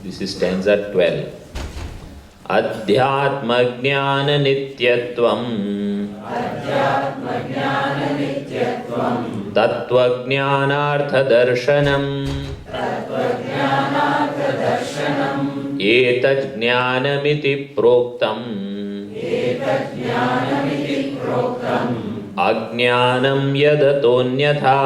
This is stanza 12. Adhyatma jnana nityatvam tattva jnanartha darshanam etat jnanamiti proktam ajnanam yadatonyatha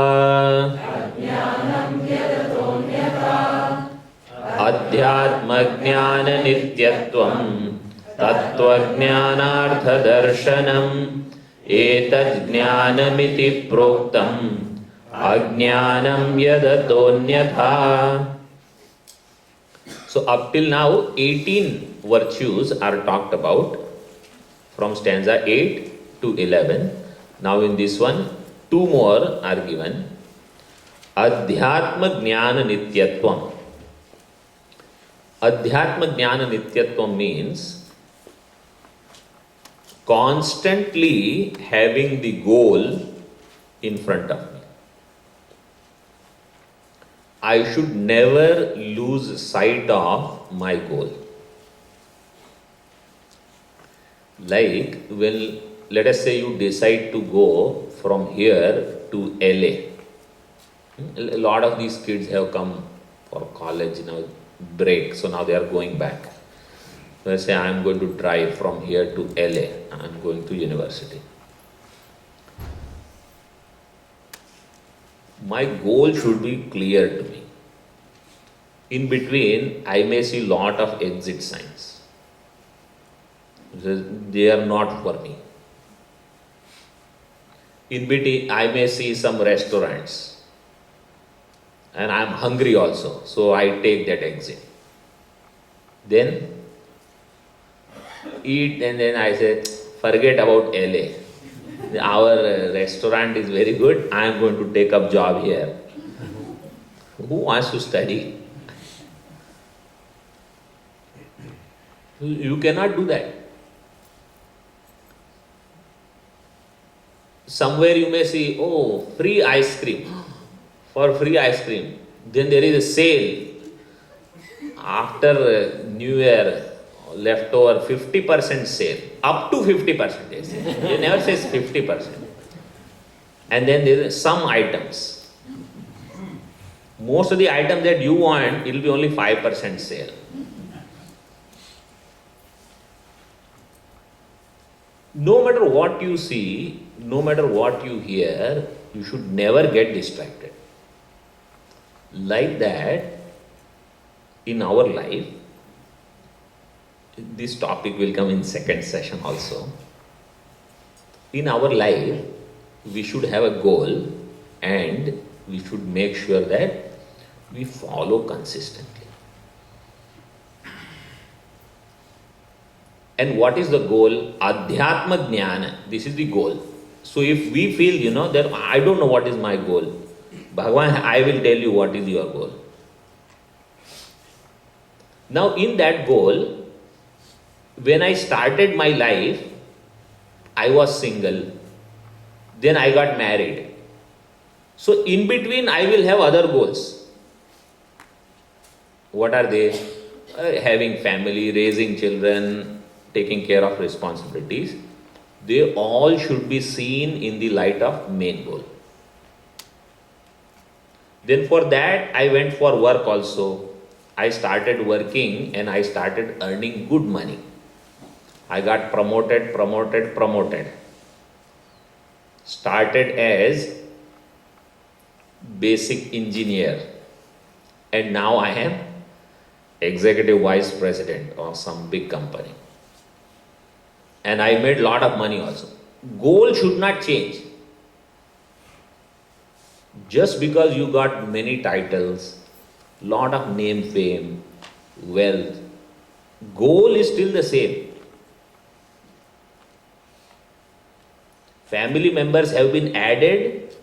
adhyatma jnana nityatvam tattva jnanartha darshanam etat jnanamiti proktam ajnanam yadatonyatha. So up till now 18 virtues are talked about from stanza 8 to 11. Now in this one 2 more are given. Adhyatma jnana nityatvam. Adhyatma jnana nityatvam means constantly having the goal in front of me. I should never lose sight of my goal. Like when, let us say you decide to go from here to LA. A lot of these kids have come for college now, break, so now they are going back. Let's say I am going to drive from here to LA, I am going to university. My goal should be clear to me. In between, I may see lot of exit signs. They are not for me. In between, I may see some restaurants. And I am hungry also, so I take that exit. Then eat, and then I say, forget about LA. Our restaurant is very good, I am going to take up job here. Who wants to study? You cannot do that. Somewhere you may see, oh, free ice cream. For free ice cream. Then there is a sale. After New Year, leftover 50% sale. Up to 50% they say. They never says 50%. And then there is some items. Most of the items that you want, it will be only 5% sale. No matter what you see, no matter what you hear, you should never get distracted. Like that, in our life, this topic will come in second session also. In our life, we should have a goal and we should make sure that we follow consistently. And what is the goal? Adhyatma jnana. This is the goal. So if we feel, that I don't know what is my goal, Bhagavan, I will tell you what is your goal. Now in that goal, when I started my life, I was single. Then I got married. So in between I will have other goals. What are they? Having family, raising children, taking care of responsibilities. They all should be seen in the light of main goal. Then for that I went for work also. I started working and I started earning good money. I got promoted. Started as basic engineer and now I am executive vice president of some big company. And I made lot of money also. Goal should not change. Just because you got many titles, lot of name, fame, wealth, goal is still the same. Family members have been added,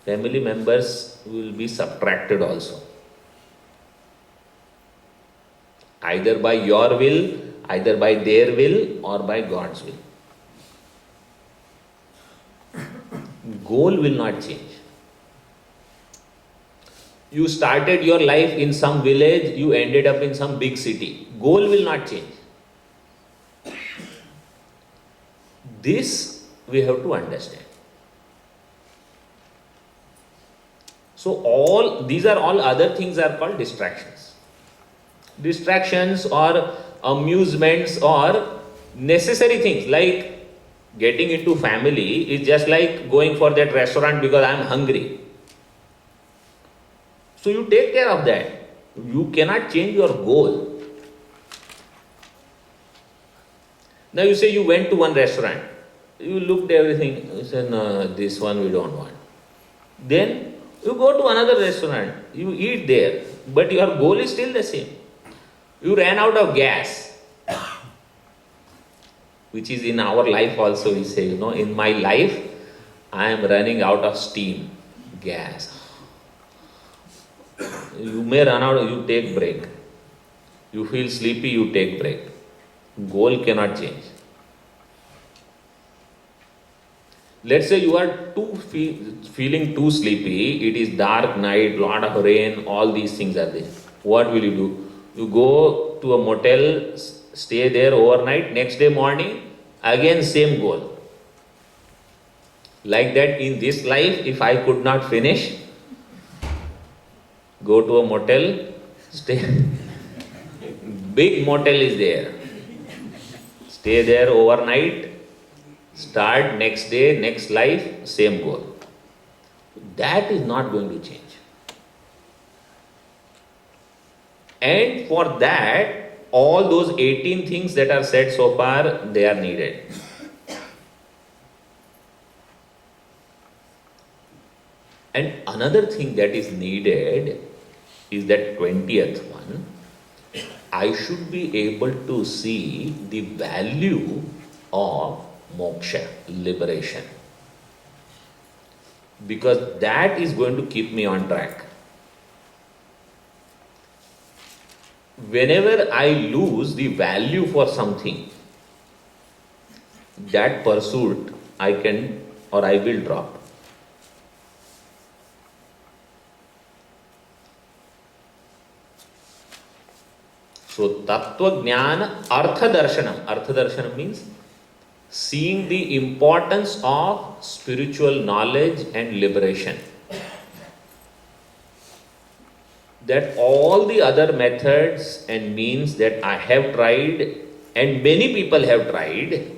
family members will be subtracted also. Either by your will, either by their will, or by God's will. Goal will not change. You started your life in some village, you ended up in some big city. Goal will not change. This we have to understand. So all these are all other things are called distractions. Distractions or amusements or necessary things like getting into family is just like going for that restaurant because I am hungry. So you take care of that. You cannot change your goal. Now you say you went to one restaurant. You looked everything. You said, no, this one we don't want. Then you go to another restaurant. You eat there. But your goal is still the same. You ran out of gas. Which is in our life also we say, in my life, I am running out of steam, gas. You may run out, you take break. You feel sleepy, you take break. Goal cannot change. Let's say you are feeling too sleepy, it is dark night, lot of rain, all these things are there. What will you do? You go to a motel, stay there overnight, next day morning, again same goal. Like that in this life, if I could not finish, go to a motel, stay. Big motel is there. Stay there overnight, start next day, next life, same goal. That is not going to change. And for that, all those 18 things that are said so far, they are needed. And another thing that is needed is that 20th one. I should be able to see the value of moksha, liberation. Because that is going to keep me on track. Whenever I lose the value for something, that pursuit I will drop. So, Tattva Jnana Artha Darshanam. Artha Darshanam means seeing the importance of spiritual knowledge and liberation. That all the other methods and means that I have tried and many people have tried,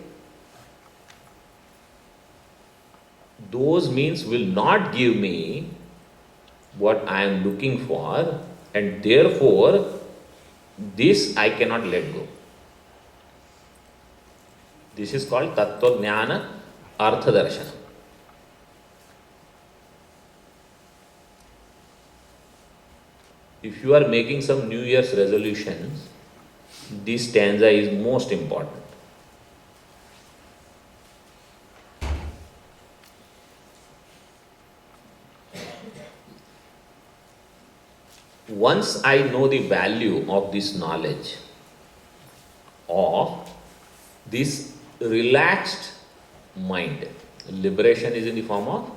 those means will not give me what I am looking for, and therefore this I cannot let go. This is called Tattva Jnana Artha Darshana. If you are making some New Year's resolutions, this stanza is most important. Once I know the value of this knowledge, of this relaxed mind, liberation is in the form of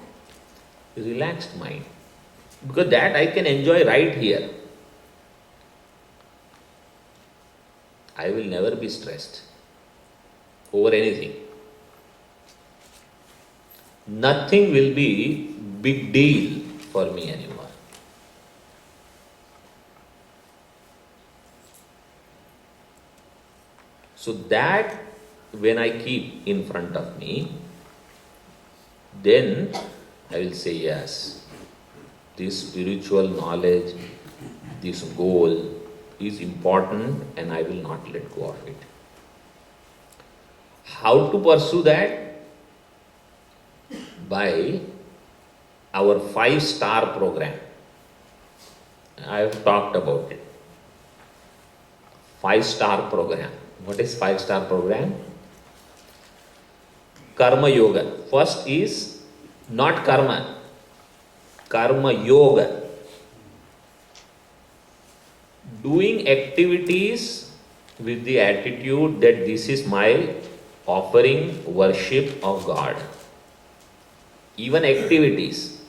relaxed mind. Because that I can enjoy right here. I will never be stressed over anything. Nothing will be big deal for me anymore. So that when I keep in front of me, then I will say yes. This spiritual knowledge, this goal is important and I will not let go of it. How to pursue that? By our 5-star program. I have talked about it. 5-star program. What is 5-star program? Karma Yoga. First is not karma. Karma Yoga. Doing activities with the attitude that this is my offering, worship of God. Even activities.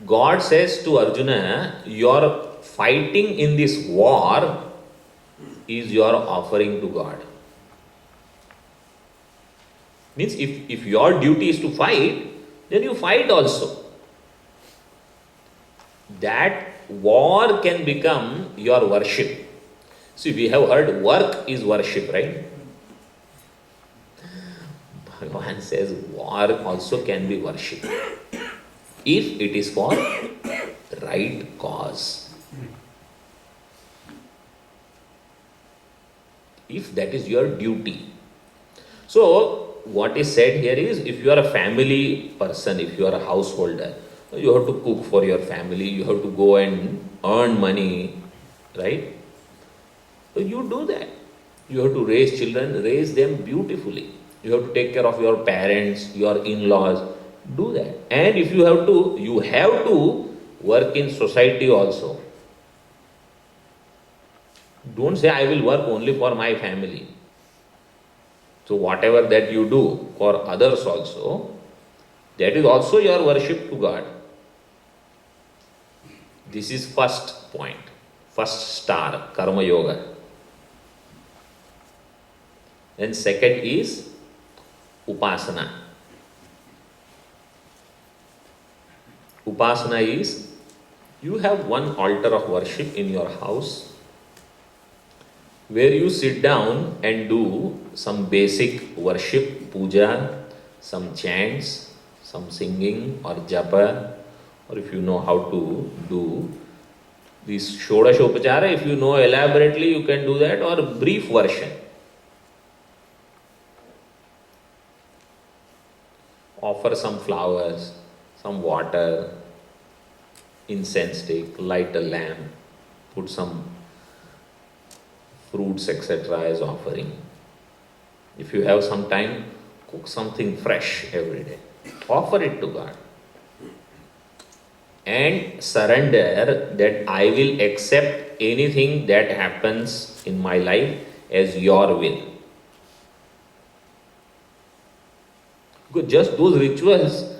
God says to Arjuna, your fighting in this war is your offering to God. Means if your duty is to fight, then you fight also. That war can become your worship. See, we have heard work is worship, right? Bhagavan says war also can be worship if it is for right cause. If that is your duty. So, what is said here is, if you are a family person, if you are a householder, you have to cook for your family, you have to go and earn money, right? So you do that. You have to raise children, raise them beautifully. You have to take care of your parents, your in-laws, do that. And if you have to work in society also. Don't say, I will work only for my family. So whatever that you do for others also, that is also your worship to God. This is first point, first star, Karma Yoga. Then second is Upasana. Upasana is, you have one altar of worship in your house where you sit down and do some basic worship, puja, some chants, some singing or japa, or if you know how to do this Shodashopachara, if you know elaborately, you can do that, or brief version. Offer some flowers, some water, incense stick, light a lamp, put some fruits, etc. as offering. If you have some time, cook something fresh every day. Offer it to God. And surrender that I will accept anything that happens in my life as your will. Because just those rituals,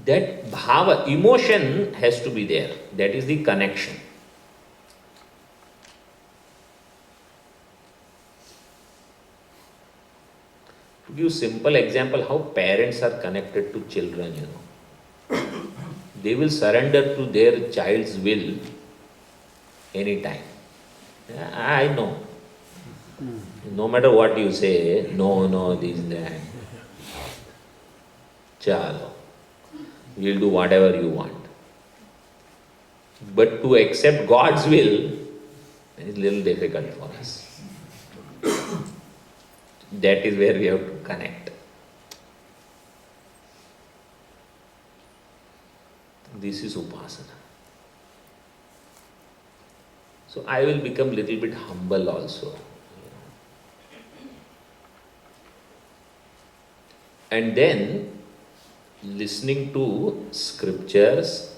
that bhava, emotion has to be there. That is the connection. To give simple example, how parents are connected to children, They will surrender to their child's will anytime. I know. No matter what you say, no, this, that. Chalo. We'll do whatever you want. But to accept God's will is a little difficult for us. That is where we have to connect. This is Upasana. So I will become little bit humble also. And then listening to scriptures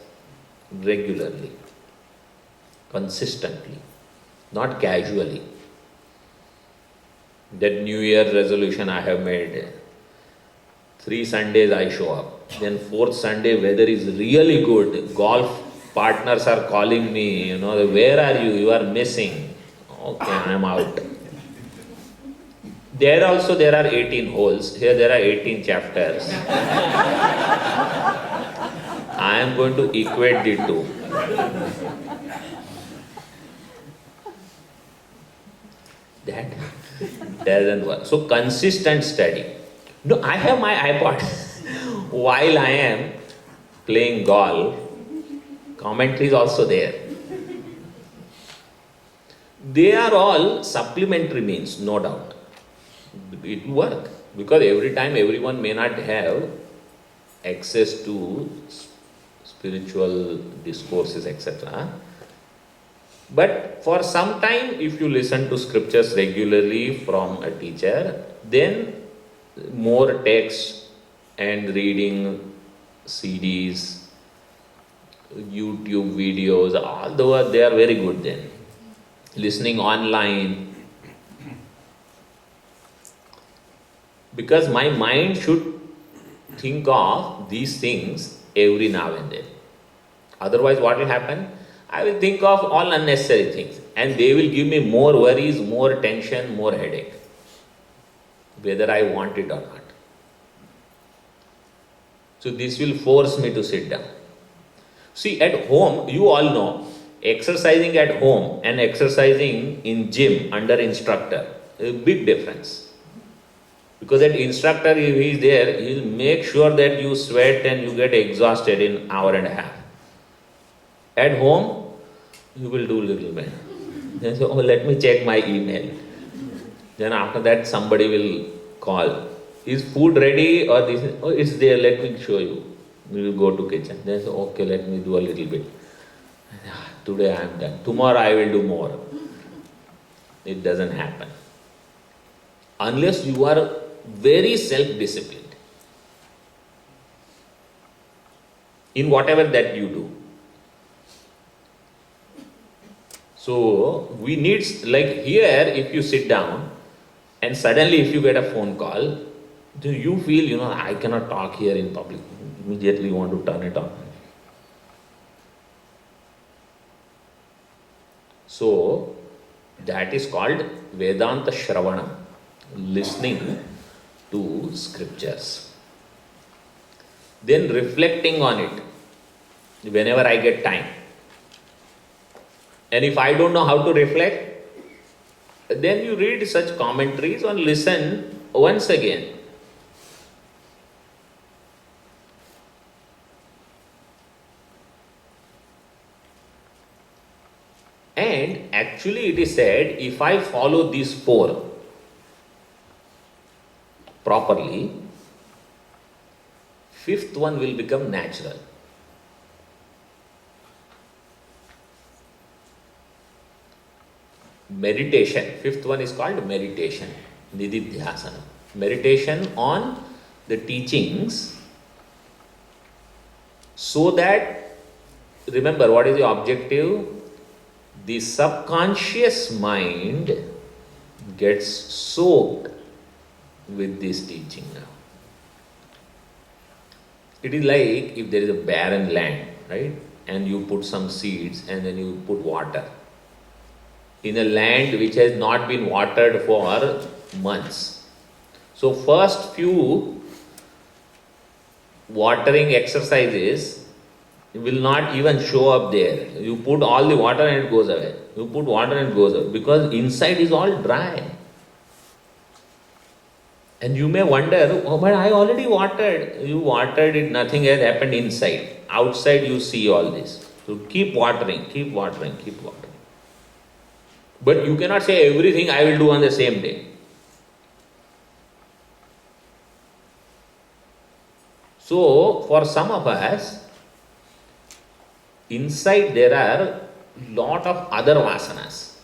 regularly, consistently, not casually. That New Year resolution I have made, 3 Sundays I show up. Then 4th Sunday weather is really good. Golf partners are calling me, where are you? You are missing. Okay, I am out. There also there are 18 holes. Here there are 18 chapters. I am going to equate the two. That doesn't work. So consistent study. No, I have my iPod. While I am playing golf, commentary is also there. They are all supplementary means, no doubt. It will work. Because every time everyone may not have access to spiritual discourses, etc. But for some time, if you listen to scriptures regularly from a teacher, then more text and reading CDs, YouTube videos, although they are very good then. Listening online. Because my mind should think of these things every now and then. Otherwise, what will happen? I will think of all unnecessary things and they will give me more worries, more tension, more headache, whether I want it or not. So this will force me to sit down. See, at home, you all know, exercising at home and exercising in gym under instructor, a big difference. Because that instructor, if he is there, he will make sure that you sweat and you get exhausted in an hour and a half. At home, you will do little bit. Then say, oh, let me check my email. Then after that, somebody will call. Is food ready or this? Oh, it's there, let me show you. We will go to kitchen. Then say, okay, let me do a little bit. Today I am done. Tomorrow I will do more. It doesn't happen. Unless you are very self-disciplined in whatever that you do. So, we need, like here, if you sit down and suddenly if you get a phone call, do you feel, I cannot talk here in public. Immediately you want to turn it on. So, that is called Vedanta Shravana, listening to scriptures. Then reflecting on it whenever I get time. And if I don't know how to reflect, then you read such commentaries or listen once again. And actually it is said, if I follow these four properly, fifth one will become natural. Meditation, fifth one is called meditation, nididhyasana. Meditation on the teachings, so that, remember what is the objective? The subconscious mind gets soaked with this teaching now. It is like if there is a barren land, right? And you put some seeds and then you put water. In a land which has not been watered for months. So first few watering exercises will not even show up there. You put all the water and it goes away. You put water and it goes away because inside is all dry. And you may wonder, oh, but I already watered. You watered it, nothing has happened inside. Outside you see all this. So keep watering, keep watering, keep watering. But you cannot say everything I will do on the same day. So, for some of us, inside there are lot of other vasanas,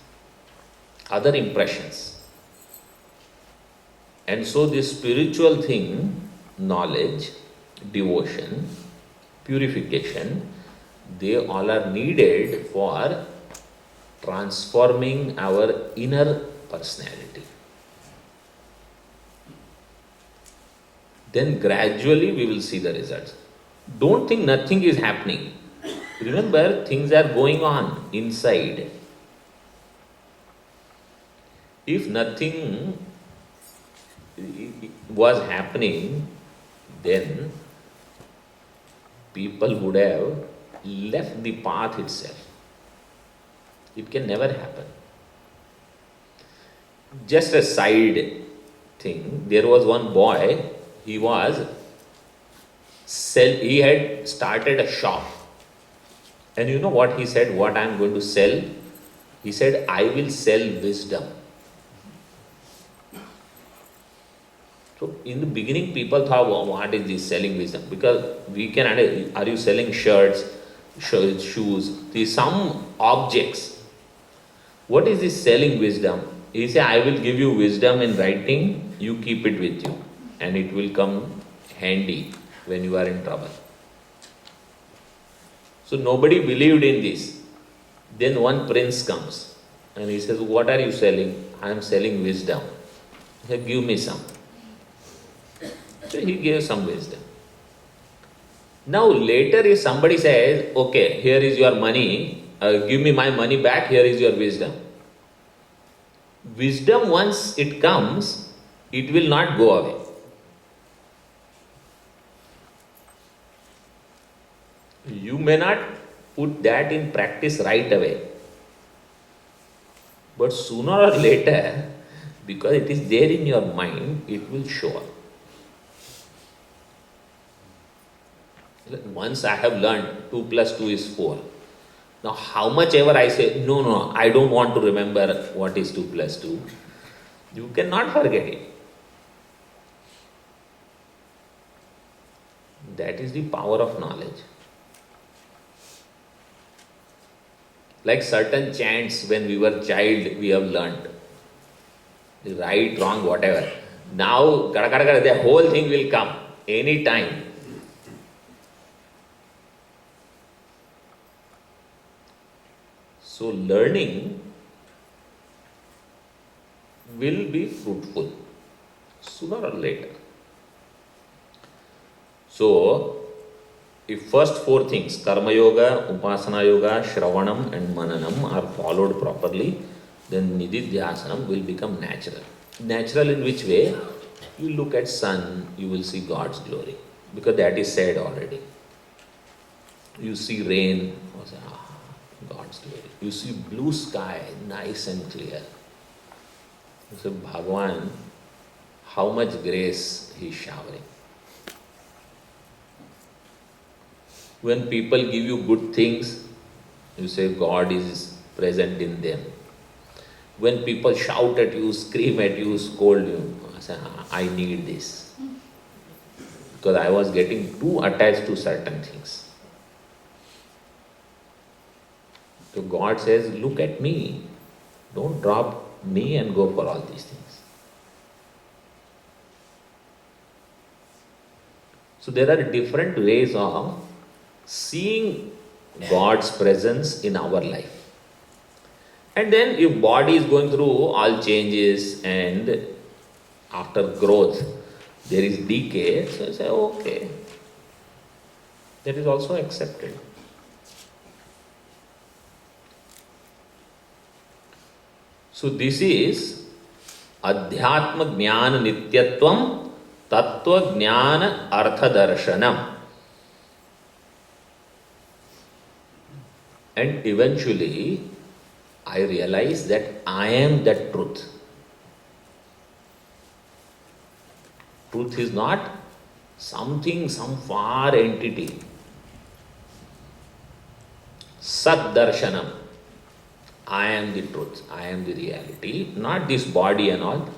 other impressions. And so this spiritual thing, knowledge, devotion, purification, they all are needed for transforming our inner personality. Then gradually we will see the results. Don't think nothing is happening. Remember, things are going on inside. If nothing was happening, then people would have left the path itself. It can never happen. Just a side thing, there was one boy, he had started a shop. And you know what he said, what I am going to sell? He said, I will sell wisdom. So in the beginning, people thought, well, what is this selling wisdom? Because we can, are you selling shirts, shoes, some objects? What is this selling wisdom? He said, I will give you wisdom in writing, you keep it with you. And it will come handy when you are in trouble. So nobody believed in this. Then one prince comes and he says, what are you selling? I am selling wisdom. He said, give me some. So he gave some wisdom. Now later if somebody says, okay, here is your money, give me my money back, here is your wisdom. Wisdom, once it comes, it will not go away. You may not put that in practice right away, but sooner or later, because it is there in your mind, it will show up. Once I have learned 2 plus 2 is 4. Now, how much ever I say, no, I don't want to remember what is 2 plus 2, you cannot forget it. That is the power of knowledge. Like certain chants when we were child, we have learnt. Right, wrong, whatever. Now, the whole thing will come any time. So learning will be fruitful sooner or later. So, if first 4 things, Karma Yoga, Upasana Yoga, Shravanam and Mananam are followed properly, then Nididhyasanam will become natural. Natural in which way? You look at sun, you will see God's glory, because that is said already. You see rain, you say, God's glory. You see blue sky, nice and clear. You say, Bhagavan, how much grace he is showering. When people give you good things, you say God is present in them. When people shout at you, scream at you, scold you, I say, I need this. Because I was getting too attached to certain things. So God says, look at me. Don't drop me and go for all these things. So there are different ways of seeing God's presence in our life. And then if body is going through all changes and after growth there is decay, so I say, okay, that is also accepted. So this is Adhyatma Jnana Nityatvam Tattva Jnana Artha Darshanam. And eventually, I realize that I am that truth. Truth is not something, some far entity. Sat Darshanam. I am the truth. I am the reality. Not this body and all.